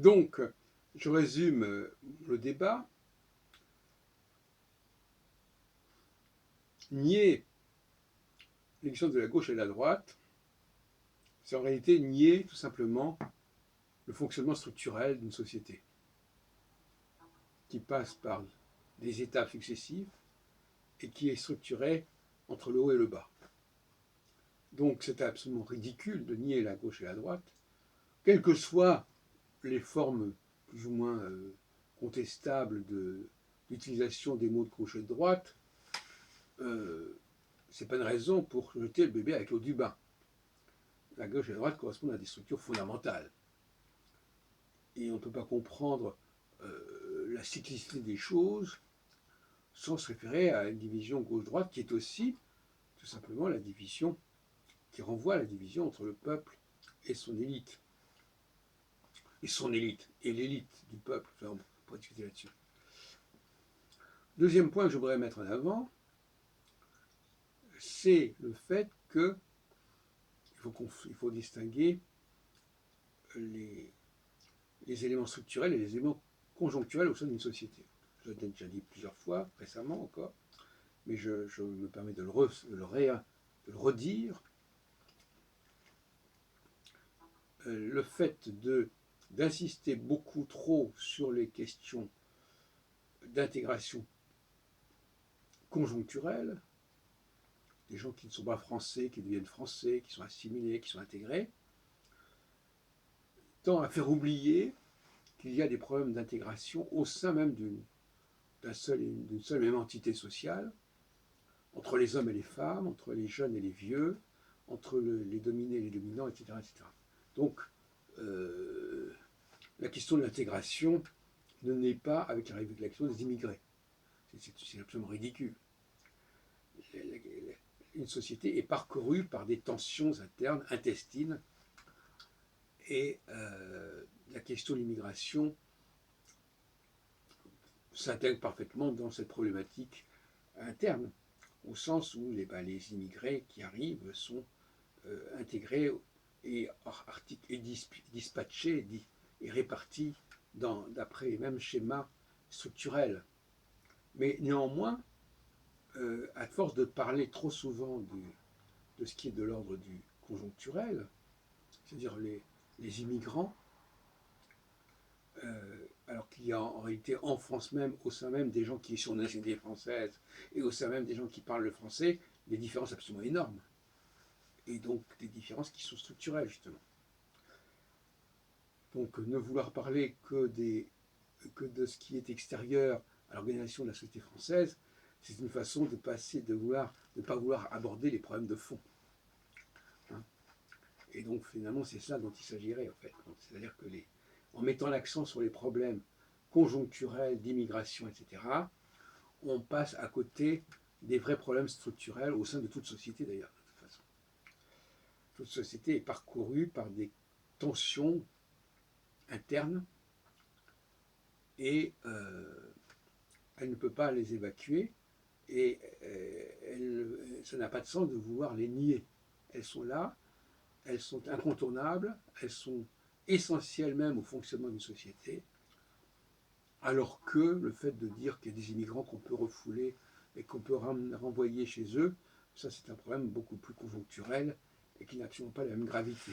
Donc, je résume le débat. Nier l'existence de la gauche et de la droite, c'est en réalité nier tout simplement le fonctionnement structurel d'une société qui passe par des étapes successives et qui est structurée entre le haut et le bas. Donc c'est absolument ridicule de nier la gauche et la droite, quelles que soient les formes plus ou moins contestables d'utilisation des mots de gauche et de droite. C'est pas une raison pour jeter le bébé avec l'eau du bain. La gauche et la droite correspondent à des structures fondamentales. Et on ne peut pas comprendre la cyclicité des choses sans se référer à une division gauche-droite qui est aussi tout simplement la division, qui renvoie à la division entre le peuple et son élite. Et son élite, et l'élite du peuple. Enfin, on pourrait discuter là-dessus. Deuxième point que je voudrais mettre en avant, c'est le fait qu'il faut distinguer les éléments structurels et les éléments conjoncturels au sein d'une société. Je l'ai déjà dit plusieurs fois, récemment encore, mais je me permets de le redire. Le fait d'insister beaucoup trop sur les questions d'intégration conjoncturelle, des gens qui ne sont pas français, qui deviennent français, qui sont assimilés, qui sont intégrés, tend à faire oublier qu'il y a des problèmes d'intégration au sein même d'une seule et même entité sociale, entre les hommes et les femmes, entre les jeunes et les vieux, entre les dominés et les dominants, etc. etc. Donc, la question de l'intégration ne naît pas avec la question des immigrés. C'est absolument ridicule. Une société est parcourue par des tensions internes, intestines, et la question de l'immigration s'intègre parfaitement dans cette problématique interne, au sens où les immigrés qui arrivent sont intégrés et dispatchés et répartis d'après les mêmes schémas structurels. Mais néanmoins, à force de parler trop souvent de ce qui est de l'ordre du conjoncturel, c'est-à-dire les immigrants, alors qu'il y a en réalité en France même, au sein même des gens qui sont de nationalité française et au sein même des gens qui parlent le français, des différences absolument énormes. Et donc des différences qui sont structurelles, justement. Donc ne vouloir parler que de ce qui est extérieur à l'organisation de la société française, c'est une façon de ne pas vouloir aborder les problèmes de fond. Hein. Et donc finalement c'est cela dont il s'agirait en fait. C'est-à-dire que en mettant l'accent sur les problèmes conjoncturels, d'immigration, etc., on passe à côté des vrais problèmes structurels au sein de toute société d'ailleurs, de toute façon. Toute société est parcourue par des tensions internes et elle ne peut pas les évacuer et ça n'a pas de sens de vouloir les nier. Elles sont là, elles sont incontournables, elles sont essentielles même au fonctionnement d'une société, alors que le fait de dire qu'il y a des immigrants qu'on peut refouler et qu'on peut renvoyer chez eux, ça c'est un problème beaucoup plus conjoncturel et qui n'a absolument pas la même gravité.